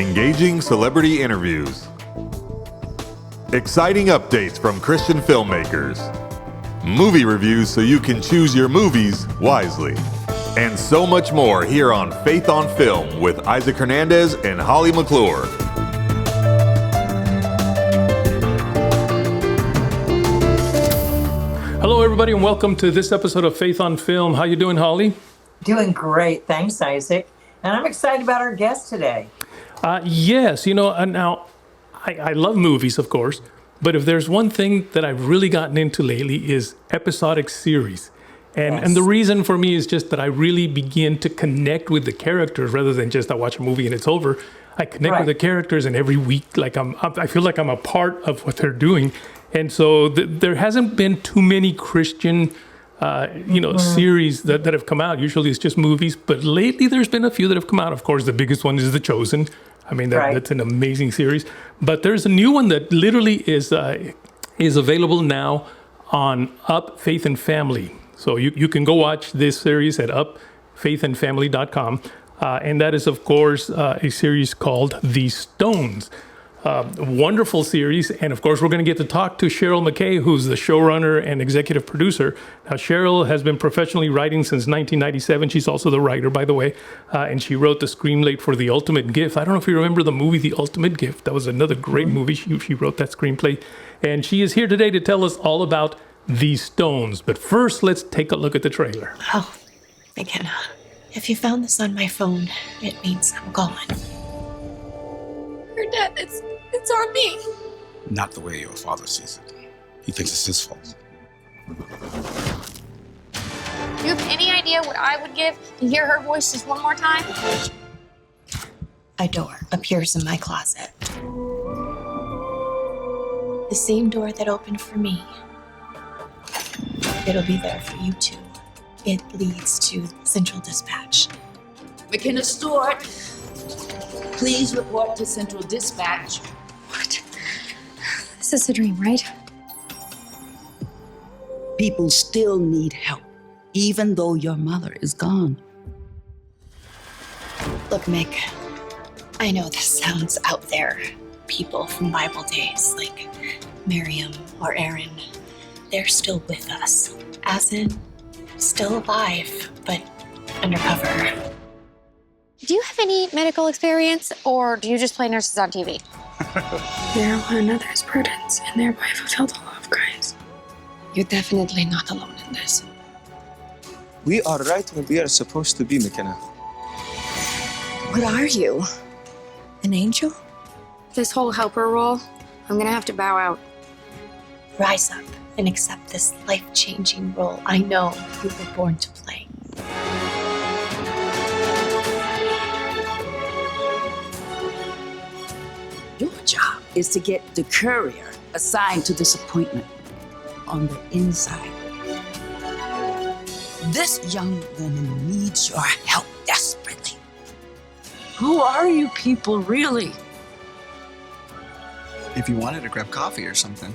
engaging celebrity interviews, exciting updates from Christian filmmakers, movie reviews so you can choose your movies wisely, and so much more here on Faith on Film with Isaac Hernandez and Holly McClure. Hello, everybody, and welcome to this episode of Faith on Film. How you doing, Holly? Doing great. Thanks, Isaac. And I'm excited about our guest today. Yes, now I love movies, of course, but if there's one thing that I've really gotten into lately is episodic series. And the reason for me is just that I really begin to connect with the characters rather than just I watch a movie and it's over. I connect with the characters, and every week, I feel like I'm a part of what they're doing. And so there hasn't been too many Christian, series that have come out. Usually it's just movies, but lately there's been a few that have come out. Of course, the biggest one is The Chosen. I mean, that's an amazing series. But there's a new one that literally is available now on Up, Faith and Family. So you can go watch this series at upfaithandfamily.com. And that is, of course, a series called The Stones. Wonderful series. And of course, we're going to get to talk to Cheryl McKay, who's the showrunner and executive producer. Now, Cheryl has been professionally writing since 1997. She's also the writer, by the way. And she wrote the screenplay for The Ultimate Gift. I don't know if you remember the movie The Ultimate Gift. That was another great movie. She wrote that screenplay. And she is here today to tell us all about The Stones. But first, let's take a look at the trailer. Oh, McKenna, if you found this on my phone, it means I'm gone. Her death, it's on me. Not the way your father sees it. He thinks it's his fault. Do you have any idea what I would give to hear her voice just one more time? A door appears in my closet. The same door that opened for me. It'll be there for you too. It leads to Central Dispatch. McKenna Stewart, please report to Central Dispatch. What? This is a dream, right? People still need help, even though your mother is gone. Look, Mick, I know this sounds out there. People from Bible days like Miriam or Aaron, they're still with us. As in, still alive, but undercover. Do you have any medical experience, or do you just play nurses on TV? Bear one another's burdens and thereby fulfill the law of Christ. You're definitely not alone in this. We are right where we are supposed to be, McKenna. What are you? An angel? This whole helper role, I'm gonna have to bow out. Rise up and accept this life-changing role I know you were born to play. Your job is to get the courier assigned to this appointment on the inside. This young woman needs your help desperately. Who are you people, really? If you wanted to grab coffee or something,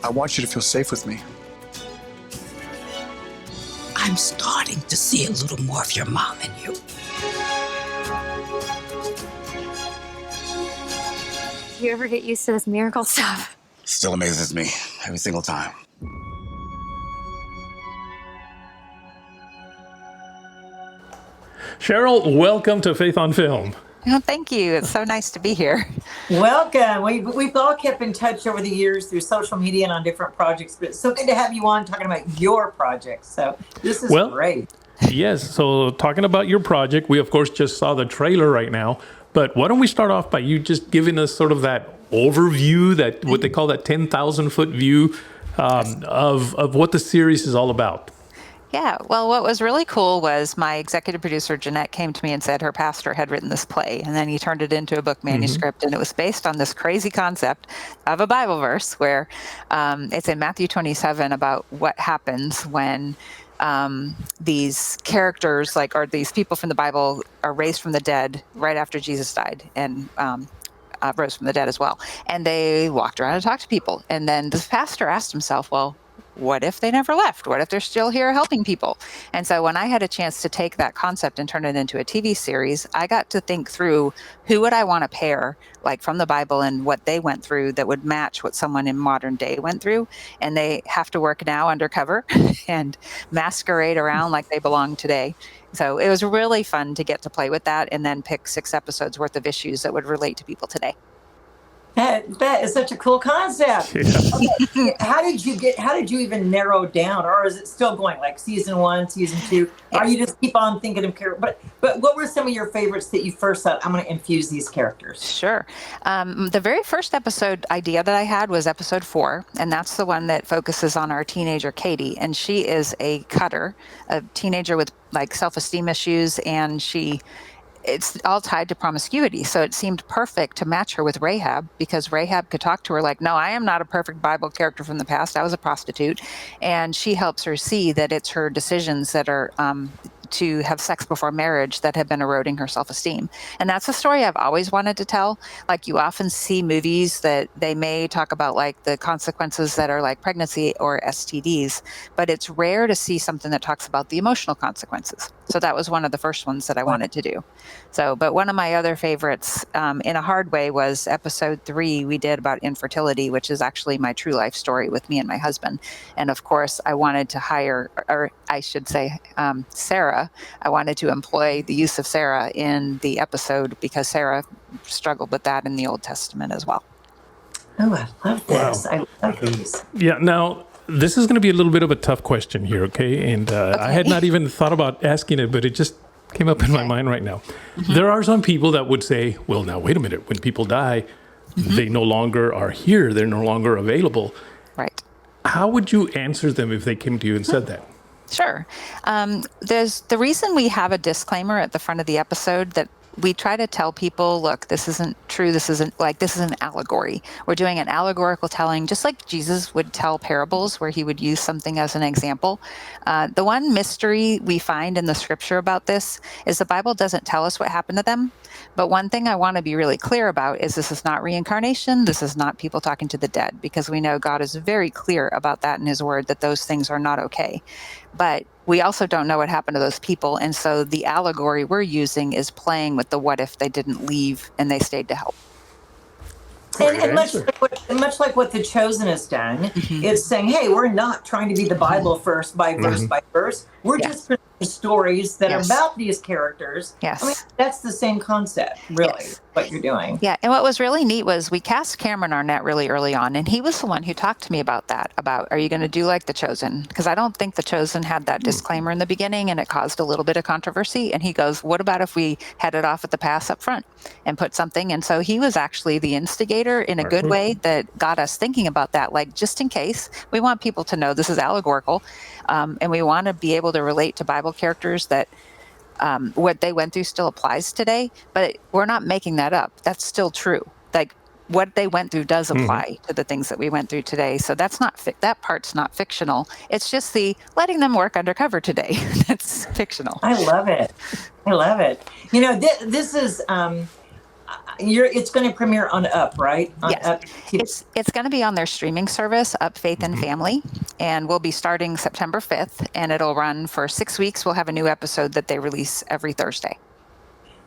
I want you to feel safe with me. I'm starting to see a little more of your mom in you. Do you ever get used to this miracle stuff? Still amazes me every single time. Cheryl, welcome to Faith on Film. Oh, thank you. It's so nice to be here. Welcome. We've all kept in touch over the years through social media and on different projects, but it's so good to have you on talking about your project. So this is great. Yes. So talking about your project, we, of course, just saw the trailer right now. But why don't we start off by you just giving us sort of that overview, that what they call that 10,000-foot view of what the series is all about. Yeah, well, what was really cool was my executive producer, Jeanette, came to me and said her pastor had written this play, and then he turned it into a book manuscript, and it was based on this crazy concept of a Bible verse where it's in Matthew 27 about what happens when these characters, or these people from the Bible, are raised from the dead right after Jesus died, and rose from the dead as well. And they walked around and talked to people. And then the pastor asked himself, well, what if they never left? What if they're still here helping people? And so when I had a chance to take that concept and turn it into a TV series, I got to think through who would I want to pair, like from the Bible and what they went through that would match what someone in modern day went through. And they have to work now undercover and masquerade around like they belong today. So it was really fun to get to play with that and then pick 6 episodes worth of issues that would relate to people today. That is such a cool concept. Okay. How did you even narrow down, or is it still going like season 1, season 2? Or you just keep on thinking of characters? But what were some of your favorites that you first thought, I'm going to infuse these characters? Sure. The very first episode idea that I had was episode 4, and that's the one that focuses on our teenager Katie, and she is a cutter, a teenager with like self-esteem issues, and it's all tied to promiscuity. So it seemed perfect to match her with Rahab, because Rahab could talk to her like, no, I am not a perfect Bible character from the past. I was a prostitute. And she helps her see that it's her decisions that are to have sex before marriage that have been eroding her self-esteem. And that's a story I've always wanted to tell. Like, you often see movies that they may talk about like the consequences that are like pregnancy or STDs, but it's rare to see something that talks about the emotional consequences. So that was one of the first ones that I wanted to do. So, but one of my other favorites in a hard way was episode 3 we did about infertility, which is actually my true life story with me and my husband. And of course, I wanted to hire, or I should say, Sarah. I wanted to employ the use of Sarah in the episode because Sarah struggled with that in the Old Testament as well. Oh, I love this. Wow. I love these. Yeah, now this is going to be a little bit of a tough question here, okay? And I had not even thought about asking it, but it just came up in my mind right now. There are some people that would say, well, now, wait a minute. When people die, they no longer are here. They're no longer available. Right. How would you answer them if they came to you and said that? Sure. There's the reason we have a disclaimer at the front of the episode that we try to tell people, look, this isn't true. This is an allegory. We're doing an allegorical telling, just like Jesus would tell parables where he would use something as an example. The one mystery we find in the scripture about this is the Bible doesn't tell us what happened to them. But one thing I want to be really clear about is this is not reincarnation. This is not people talking to the dead, because we know God is very clear about that in his word, that those things are not okay. But we also don't know what happened to those people. And so the allegory we're using is playing with the what if they didn't leave and they stayed to help. And much like what The Chosen has done, it's saying, hey, we're not trying to be the Bible first by verse by verse. We're just presenting stories that are about these characters. Yes. I mean, that's the same concept, really, what you're doing. Yeah. And what was really neat was we cast Cameron Arnett really early on, and he was the one who talked to me about that, about, are you going to do like The Chosen? Because I don't think The Chosen had that disclaimer in the beginning, and it caused a little bit of controversy. And he goes, what about if we head it off at the pass up front and put something? And so he was actually the instigator in a good way that got us thinking about that, like, just in case. We want people to know this is allegorical, and we want to be able to relate to Bible characters that what they went through still applies today, but we're not making that up. That's still true. Like, what they went through does apply to the things that we went through today. So that's not that part's not fictional. It's just the letting them work undercover today. That's fictional. I love it. I love it. You know, this is it's going to premiere on Up, right? On Yes. Up. It's going to be on their streaming service, Up Faith and Family, and we'll be starting September 5th, and it'll run for 6 weeks. We'll have a new episode that they release every Thursday.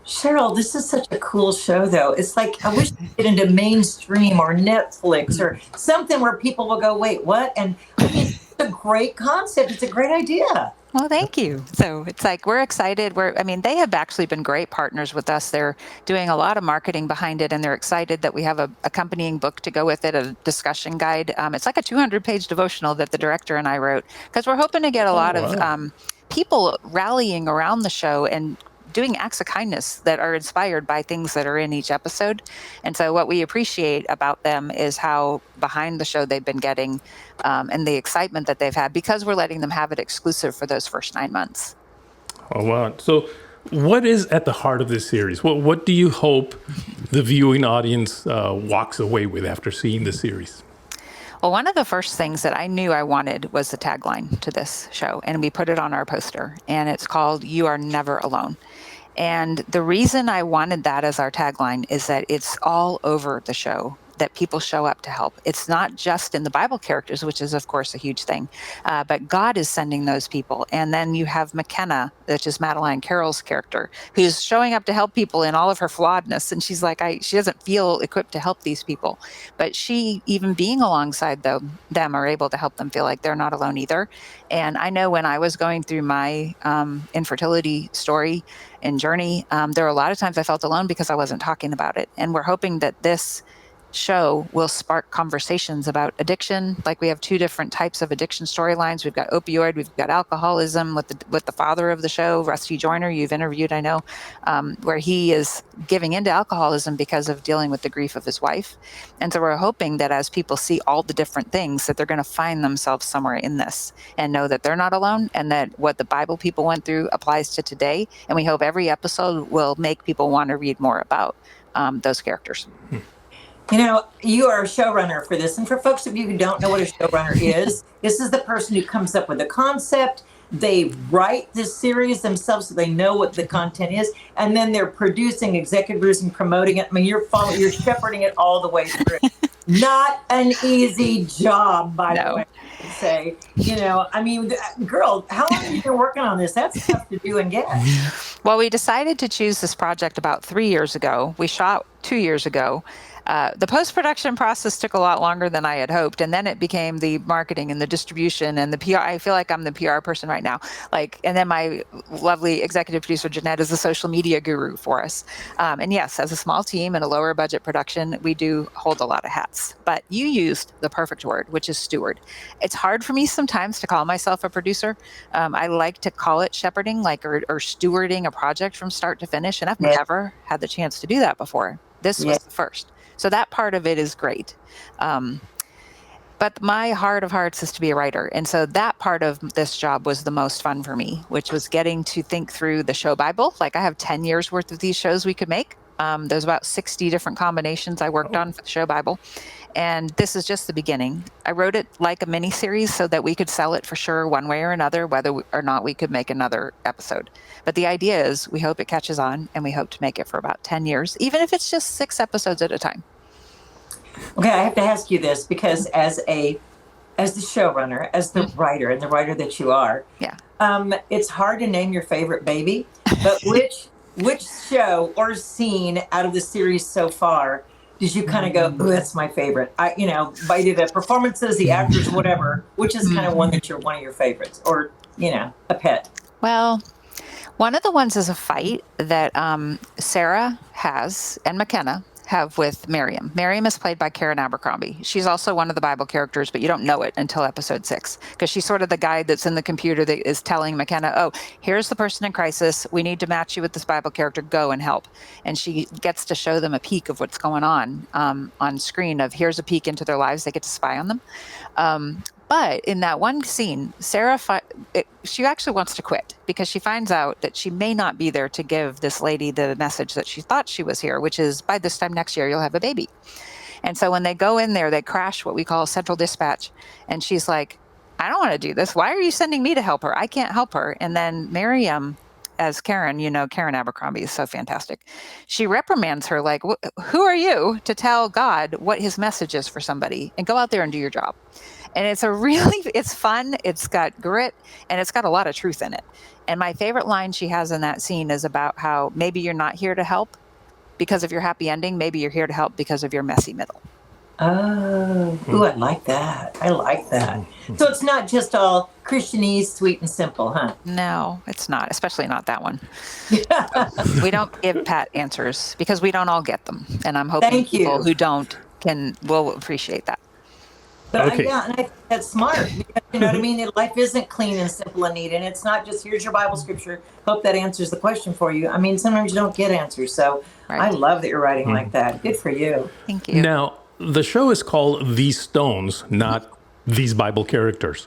Cheryl, this is such a cool show, though. It's like, I wish we could get into mainstream or Netflix or something where people will go, wait, what? And I mean, it's a great concept. It's a great idea. Well, thank you. So it's like, we're excited. They have actually been great partners with us. They're doing a lot of marketing behind it, and they're excited that we have a accompanying book to go with it, a discussion guide. It's like a 200-page devotional that the director and I wrote, because we're hoping to get a lot of people rallying around the show and doing acts of kindness that are inspired by things that are in each episode. And so what we appreciate about them is how behind the show they've been getting, and the excitement that they've had, because we're letting them have it exclusive for those first 9 months. Oh, wow. So what is at the heart of this series? What do you hope the viewing audience walks away with after seeing the series? Well, one of the first things that I knew I wanted was the tagline to this show, and we put it on our poster, and it's called "You Are Never Alone." And the reason I wanted that as our tagline is that it's all over the show. that people show up to help. It's not just in the Bible characters, which is, of course, a huge thing, but God is sending those people. And then you have McKenna, which is Madeline Carroll's character, who's showing up to help people in all of her flawedness. And she's like, she doesn't feel equipped to help these people. But she, even being alongside them, are able to help them feel like they're not alone either. And I know when I was going through my infertility story and journey, there were a lot of times I felt alone because I wasn't talking about it. And we're hoping that this show will spark conversations about addiction. Like we have two different types of addiction storylines. We've got opioid, we've got alcoholism with the father of the show, Rusty Joyner, you've interviewed, I know, where he is giving into alcoholism because of dealing with the grief of his wife. And so we're hoping that as people see all the different things, that they're going to find themselves somewhere in this and know that they're not alone, and that what the Bible people went through applies to today. And we hope every episode will make people want to read more about those characters. You know, you are a showrunner for this. And for folks of you who don't know what a showrunner is, this is the person who comes up with the concept. They write this series themselves so they know what the content is. And then they're producing, executive producing, promoting it. I mean, you're shepherding it all the way through. Not an easy job, by the way. I say, you know, I mean, girl, how long have you been working on this? That's tough to do and get. Well, we decided to choose this project about 3 years ago. We shot 2 years ago. The post-production process took a lot longer than I had hoped, and then it became the marketing and the distribution and the PR. I feel like I'm the PR person right now. And then my lovely executive producer Jeanette is the social media guru for us. And yes, as a small team and a lower budget production, we do hold a lot of hats. But you used the perfect word, which is steward. It's hard for me sometimes to call myself a producer. I like to call it shepherding, or stewarding a project from start to finish, and I've never had the chance to do that before. This was the first. So that part of it is great. But my heart of hearts is to be a writer. And so that part of this job was the most fun for me, which was getting to think through the show Bible. Like I have 10 years worth of these shows we could make. There's about 60 different combinations I worked on for the show Bible. And this is just the beginning. I wrote it like a mini series so that we could sell it for sure one way or another, whether or not we could make another episode. But the idea is we hope it catches on, and we hope to make it for about 10 years, even if it's just 6 episodes at a time. Okay, I have to ask you this because as the showrunner, as the writer, and the writer that you are, it's hard to name your favorite baby, but which show or scene out of the series so far did you kind of go, oh, that's my favorite? By either the performances, the actors, whatever, which is kind of one of your favorites, or, a pet? Well, one of the ones is a fight that Sarah has and McKenna have with Miriam. Miriam is played by Karen Abercrombie. She's also one of the Bible characters, but you don't know it until episode 6, because she's sort of the guy that's in the computer that is telling McKenna, oh, here's the person in crisis. We need to match you with this Bible character. Go and help. And she gets to show them a peek of what's going on screen of here's a peek into their lives. They get to spy on them. But in that one scene, Sarah, she actually wants to quit because she finds out that she may not be there to give this lady the message that she thought she was here, which is by this time next year, you'll have a baby. And so when they go in there, they crash what we call central dispatch. And she's like, I don't want to do this. Why are you sending me to help her? I can't help her. And then Miriam, as Karen, Karen Abercrombie is so fantastic. She reprimands her like, who are you to tell God what his message is for somebody? And go out there and do your job. And it's fun, it's got grit, and it's got a lot of truth in it. And my favorite line she has in that scene is about how maybe you're not here to help because of your happy ending. Maybe you're here to help because of your messy middle. Oh, I like that. So it's not just all Christianese, sweet and simple, huh? No, it's not, especially not that one. We don't give pat answers because we don't all get them. And I'm hoping people who don't will appreciate that. But and I think that's smart because you know what I mean? Life isn't clean and simple and neat, and it's not just here's your Bible scripture. Hope that answers the question for you. I mean, sometimes you don't get answers. So I love that you're writing like that. Good for you. Thank you. Now, the show is called These Stones, not These Bible Characters.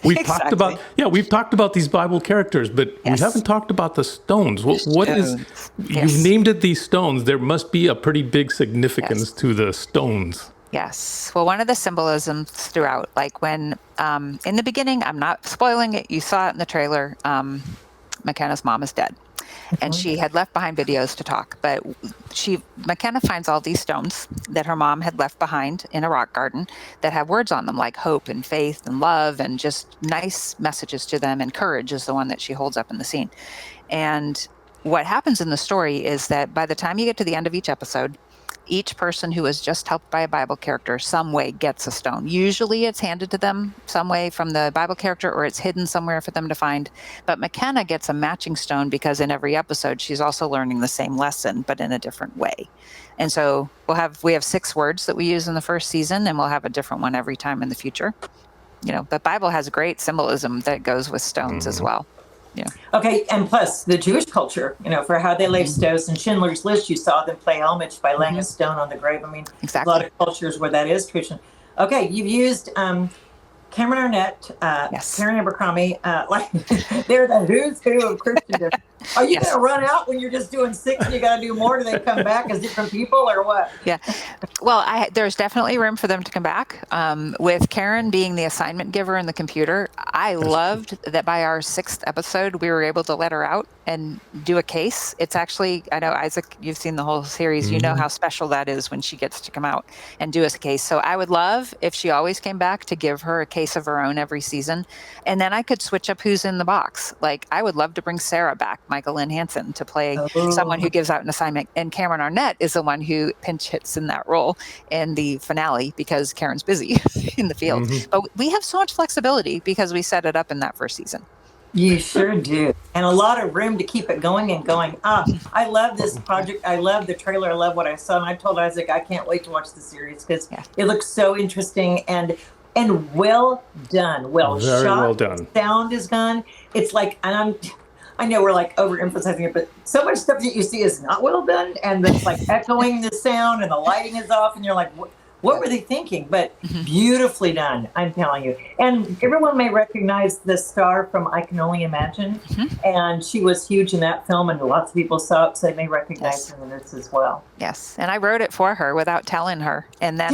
We've talked about these Bible characters, but we haven't talked about the stones. What is? You've named it These Stones. There must be a pretty big significance to the stones. Yes. Well, one of the symbolisms throughout, like when in the beginning, I'm not spoiling it. You saw it in the trailer. McKenna's mom is dead. And she had left behind videos to talk, but McKenna finds all these stones that her mom had left behind in a rock garden that have words on them like hope and faith and love and just nice messages to them. And courage is the one that she holds up in the scene. And what happens in the story is that by the time you get to the end of each episode, each person who is just helped by a Bible character some way gets a stone. Usually it's handed to them some way from the Bible character, or it's hidden somewhere for them to find. But McKenna gets a matching stone because in every episode she's also learning the same lesson, but in a different way. And so we have 6 words that we use in the first season, and we'll have a different one every time in the future. The Bible has great symbolism that goes with stones as well. Yeah. Okay, and plus the Jewish culture, for how they lay stones. In Schindler's List, you saw them pay homage by laying a stone on the grave. I mean, exactly. A lot of cultures where that is tradition. Okay, you've used Cameron Arnett, yes. Karen Abercrombie, they're the who's who of Christendom. Are you going to run out when you're just doing 6 and you got to do more? Do they come back as different people or what? Yeah. Well, there's definitely room for them to come back. With Karen being the assignment giver in the computer, I loved that by our 6th episode, we were able to let her out and do a case. It's actually, I know, Isaac, you've seen the whole series. You know how special that is when she gets to come out and do a case. So I would love if she always came back to give her a case of her own every season. And then I could switch up who's in the box. Like, I would love to bring Sarah back, Michael Lynn Hansen, to play someone who gives out an assignment. And Cameron Arnett is the one who pinch hits in that role in the finale because Karen's busy in the field. But we have so much flexibility because we set it up in that first season. You sure do. And a lot of room to keep it going and going. I love this project. I love the trailer. I love what I saw. And I told Isaac, I can't wait to watch the series because it looks so interesting and well done. Very shot. Well done. Sound is done. It's like, and I know we're like overemphasizing it, but so much stuff that you see is not well done. And it's like echoing the sound and the lighting is off. And you're like, what were they thinking? But beautifully done, I'm telling you. And everyone may recognize the star from I Can Only Imagine. And she was huge in that film, and lots of people saw it, so they may recognize her in this as well. Yes, and I wrote it for her without telling her. And then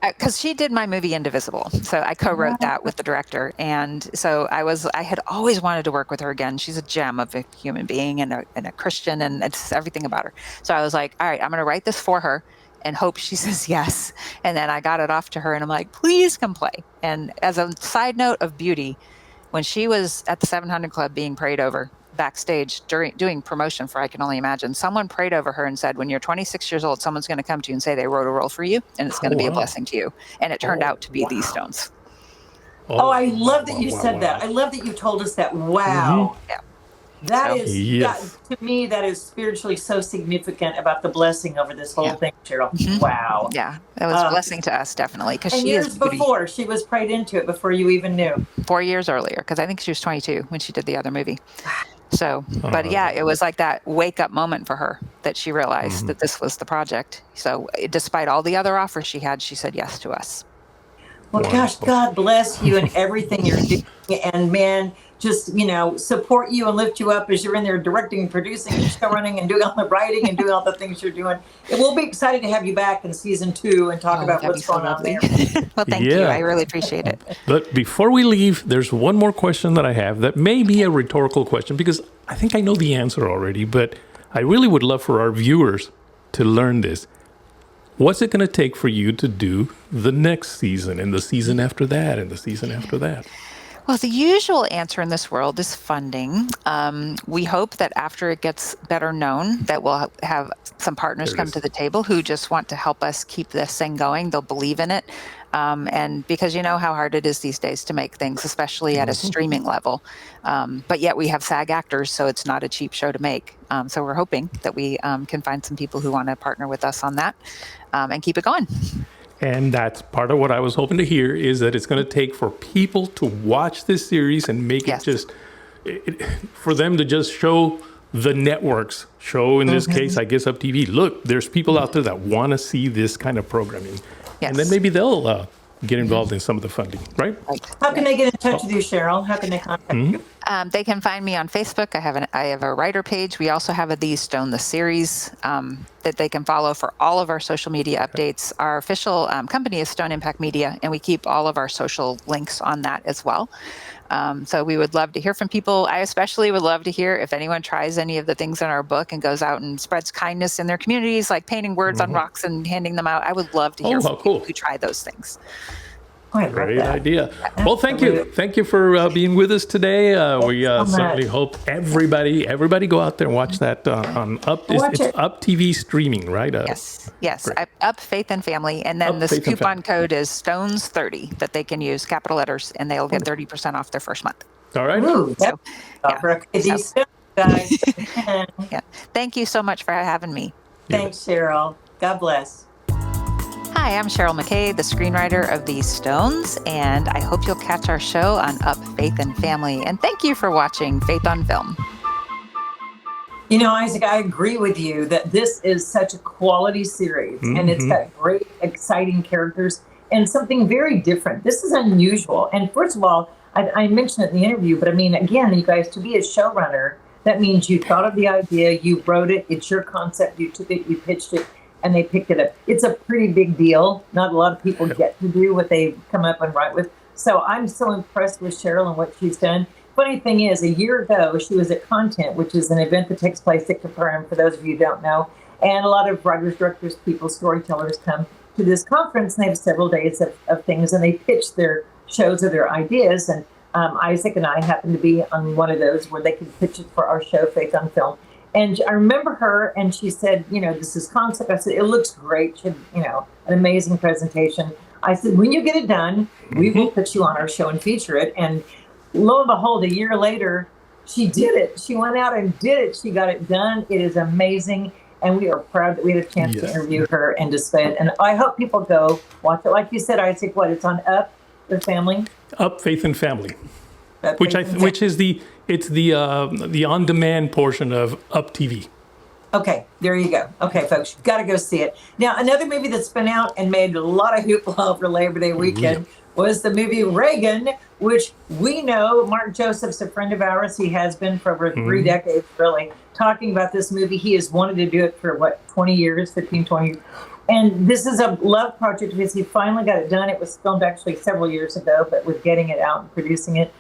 because she did my movie Indivisible, so I co-wrote that with the director. And so I had always wanted to work with her again. She's a gem of a human being and a Christian, and it's everything about her. So I was like, all right, I'm going to write this for her and hope she says yes. And then I got it off to her and I'm like, please come play. And as a side note of beauty, when she was at the 700 Club being prayed over backstage doing promotion for I Can Only Imagine, someone prayed over her and said, when you're 26 years old, someone's going to come to you and say they wrote a role for you and it's going to be a blessing to you. And it turned out to be these stones. I love that you said that. I love that you told us that. Wow. Yeah. That to me, that is spiritually so significant about the blessing over this whole thing, Cheryl. Wow. Yeah, that was a blessing to us, definitely. Because she years before, she was prayed into it before you even knew. 4 years earlier, because I think she was 22 when she did the other movie. So, but yeah, it was like that wake up moment for her that she realized that this was the project. So despite all the other offers she had, she said yes to us. Well, gosh, God bless you and everything you're doing. And man, just, support you and lift you up as you're in there directing and producing and show running and doing all the writing and doing all the things you're doing. And we'll be excited to have you back in season 2 and talk about what's going on there. Well, thank you. I really appreciate it. But before we leave, there's one more question that I have that may be a rhetorical question because I think I know the answer already, but I really would love for our viewers to learn this. What's it going to take for you to do the next season and the season after that and the season after that? Well, the usual answer in this world is funding. We hope that after it gets better known, that we'll have some partners come to the table who just want to help us keep this thing going. They'll believe in it. And because you know how hard it is these days to make things, especially at a streaming level. But yet we have SAG actors, so it's not a cheap show to make. So we're hoping that we can find some people who want to partner with us on that and keep it going. And that's part of what I was hoping to hear is that it's going to take for people to watch this series and make it for them to just show the networks, in this case, I guess, Up TV. Look, there's people out there that want to see this kind of programming. And then maybe they'll get involved in some of the funding, right? How can they get in touch with you, Cheryl? How can they contact you? They can find me on Facebook. I have a writer page. We also have a These Stone the series that they can follow for all of our social media updates. Our official company is Stone Impact Media, and we keep all of our social links on that as well. So we would love to hear from people. I especially would love to hear if anyone tries any of the things in our book and goes out and spreads kindness in their communities, like painting words on rocks and handing them out. I would love to hear from people who try those things. Great idea. Well, thank you. Thank you for being with us today. We certainly hope everybody go out there and watch that on Up. It's Up TV streaming, right? Yes. Up Faith and Family. And then this coupon code is STONES30 that they can use, capital letters, and they'll get 30% off their first month. All right. Guys. Thank you so much for having me. Thanks, Cheryl. God bless. Hi, I'm Cheryl McKay, the screenwriter of These Stones, and I hope you'll catch our show on Up Faith and Family. And thank you for watching Faith on Film. You know, Isaac, I agree with you that this is such a quality series, and it's got great, exciting characters and something very different. This is unusual. And first of all, I mentioned it in the interview, but I mean, again, you guys, to be a showrunner, that means you thought of the idea, you wrote it, it's your concept, you took it, you pitched it, and they picked it up. It's a pretty big deal. Not a lot of people get to do what they come up and write with. So I'm so impressed with Cheryl and what she's done. Funny thing is, a year ago, she was at Content, which is an event that takes place at Capernaum, for those of you who don't know. And a lot of writers, directors, people, storytellers come to this conference, and they have several days of things, and they pitch their shows or their ideas. And Isaac and I happened to be on one of those where they could pitch it for our show, Faith on Film. And I remember her, and she said, you know, this is concept. I said, it looks great. She had, you know, an amazing presentation. I said, when you get it done, we will put you on our show and feature it. And lo and behold, a year later, she did it. She went out and did it. She got it done. It is amazing. And we are proud that we had a chance to interview her and display it. And I hope people go watch it. Like you said, Isaac, it's on Up the Family? Up Faith and Family. Which is the on-demand portion of Up TV. Okay, there you go. Okay, folks, you've got to go see it. Now, another movie that's been out and made a lot of hoopla over Labor Day weekend was the movie REAGAN, which we know Mark Joseph's a friend of ours. He has been for over 3 decades, really, talking about this movie. He has wanted to do it for, 20 years, 15, 20 years. And this is a love project because he finally got it done. It was filmed actually several years ago, but with getting it out and producing it.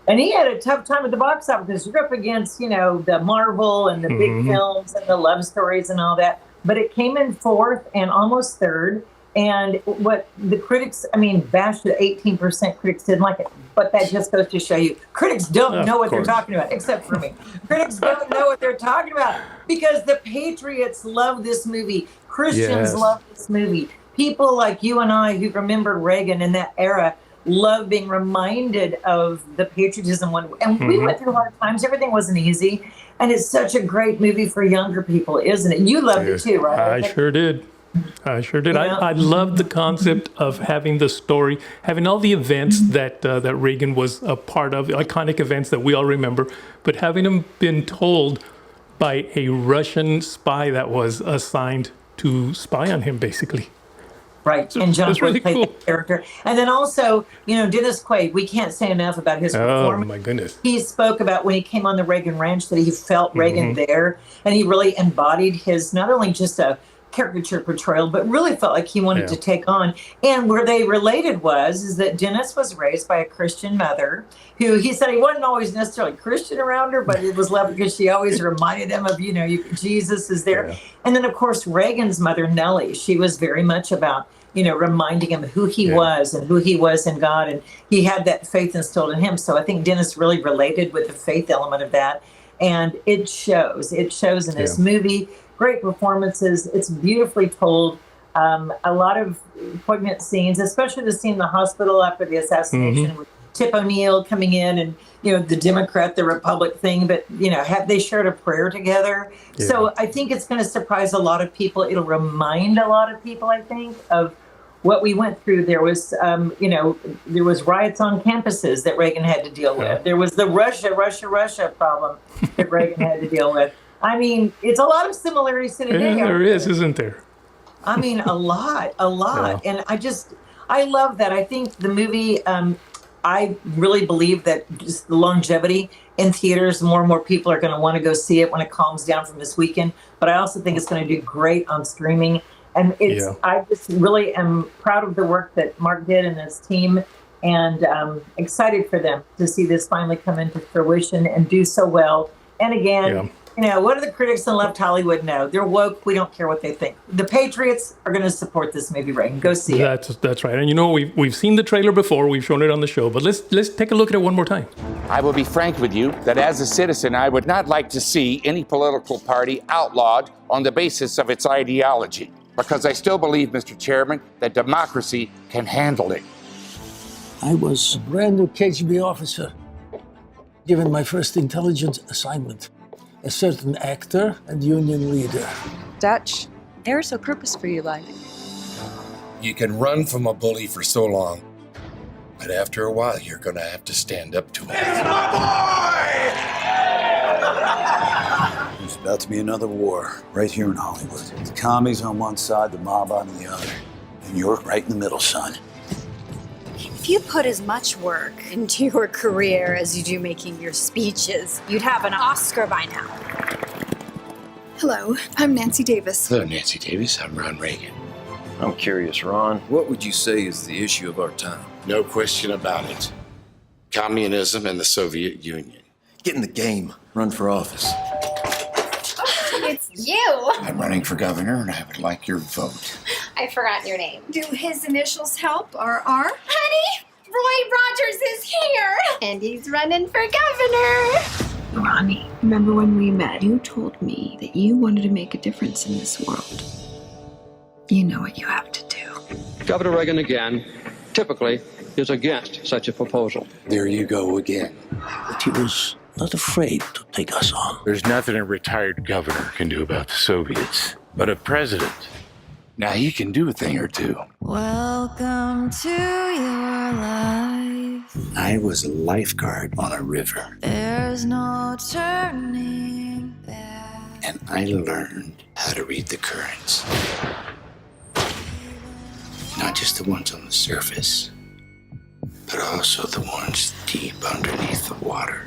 And he had a tough time at the box office because you're up against, you know, the Marvel and the big films and the love stories and all that. But it came in 4th and almost 3rd. And what the critics, bashed it, 18% critics didn't like it. But that just goes to show you, critics don't know what they're talking about, except for me. Critics don't know what they're talking about because the patriots love this movie. Christians love this movie. People like you and I who remember Reagan in that era love being reminded of the patriotism. And we went through hard times. Everything wasn't easy. And it's such a great movie for younger people, isn't it? You loved it too, right? I sure did. Yeah. I loved the concept of having the story, having all the events that Reagan was a part of, iconic events that we all remember, but having them been told by a Russian spy that was assigned to spy on him, basically. Right, and John Ford played that character. And then also, Dennis Quaid, we can't say enough about his performance. Oh, my goodness. He spoke about when he came on the Reagan Ranch that he felt Reagan there, and he really embodied his, not only just a caricature portrayal, but really felt like he wanted to take on. And where they related is that Dennis was raised by a Christian mother who he said he wasn't always necessarily Christian around her, but it was love because she always reminded him of, Jesus is there. Yeah. And then, of course, Reagan's mother, Nellie, she was very much about, reminding him who he was and who he was in God. And he had that faith instilled in him. So I think Dennis really related with the faith element of that. And it shows. It shows in this movie. Great performances. It's beautifully told. A lot of poignant scenes, especially the scene in the hospital after the assassination with Tip O'Neill coming in and, the Democrat, the Republic thing. But, have they shared a prayer together? Yeah. So I think it's going to surprise a lot of people. It'll remind a lot of people, I think, of what we went through. There was, there was riots on campuses that Reagan had to deal with. There was the Russia problem that Reagan had to deal with. It's a lot of similarities to today. Yeah, there is, isn't there? A lot. Yeah. And I love that. I think the movie, I really believe that just the longevity in theaters, more and more people are going to want to go see it when it calms down from this weekend. But I also think it's going to do great on streaming. And I just really am proud of the work that Mark did and his team, and excited for them to see this finally come into fruition and do so well. And again, what do the critics in left Hollywood know? They're woke. We don't care what they think. The Patriots are going to support this movie, Reagan. Go see it. That's right. And we've seen the trailer before. We've shown it on the show. But let's take a look at it one more time. I will be frank with you that as a citizen, I would not like to see any political party outlawed on the basis of its ideology, because I still believe, Mr. Chairman, that democracy can handle it. I was a brand new KGB officer, given my first intelligence assignment. A certain actor and union leader. Dutch, there's a purpose for your life. You can run from a bully for so long, but after a while, you're gonna have to stand up to him. It's my boy! There's about to be another war right here in Hollywood. The commies on one side, the mob on the other. And you're right in the middle, son. If you put as much work into your career as you do making your speeches, you'd have an Oscar by now. Hello, I'm Nancy Davis. Hello, Nancy Davis. I'm Ron Reagan. I'm curious, Ron. What would you say is the issue of our time? No question about it. Communism and the Soviet Union. Get in the game. Run for office. It's you. I'm running for governor, and I would like your vote. I forgot your name. Do his initials help, or R? Honey, Roy Rogers is here. And he's running for governor. Ronnie, remember when we met? You told me that you wanted to make a difference in this world. You know what you have to do. Governor Reagan again, typically, is against such a proposal. There you go again. But he was not afraid to take us on. There's nothing a retired governor can do about the Soviets, but a president. Now he can do a thing or two. Welcome to your life. I was a lifeguard on a river. There's no turning back. And I learned how to read the currents. Not just the ones on the surface, but also the ones deep underneath the water.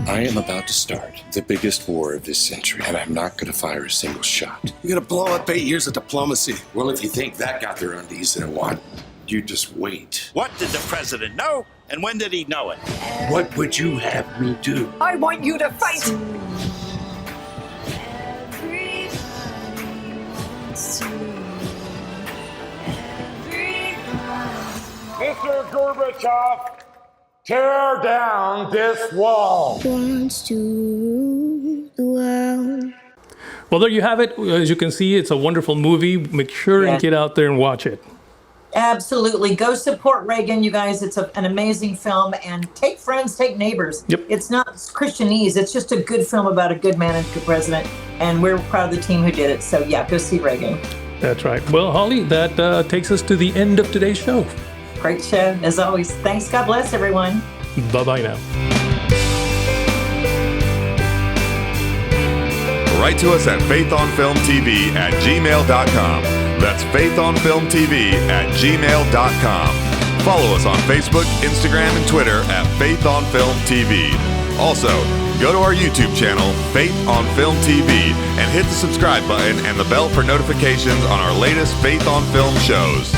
I am about to start the biggest war of this century, and I'm not going to fire a single shot. You're gonna blow up 8 years of diplomacy. Well, if you think that got their undies in a wad, you just wait. What did the president know, and when did he know it? What would you have me do? I want you to fight! Mr. Gorbachev, tear down this wall. Wants to rule the world. Well, there you have it. As you can see, it's a wonderful movie. Make sure and get out there and watch it. Absolutely. Go support Reagan, you guys. It's an amazing film. And take friends, take neighbors. Yep. It's not Christianese. It's just a good film about a good man and good president. And we're proud of the team who did it. So, yeah, go see Reagan. That's right. Well, Holly, that takes us to the end of today's show. Great show, as always. Thanks. God bless, everyone. Bye-bye now. Write to us at faithonfilmtv@gmail.com. That's faithonfilmtv@gmail.com. Follow us on Facebook, Instagram, and Twitter at Faith on Film TV. Also, go to our YouTube channel, Faith on Film TV, and hit the subscribe button and the bell for notifications on our latest Faith on Film shows.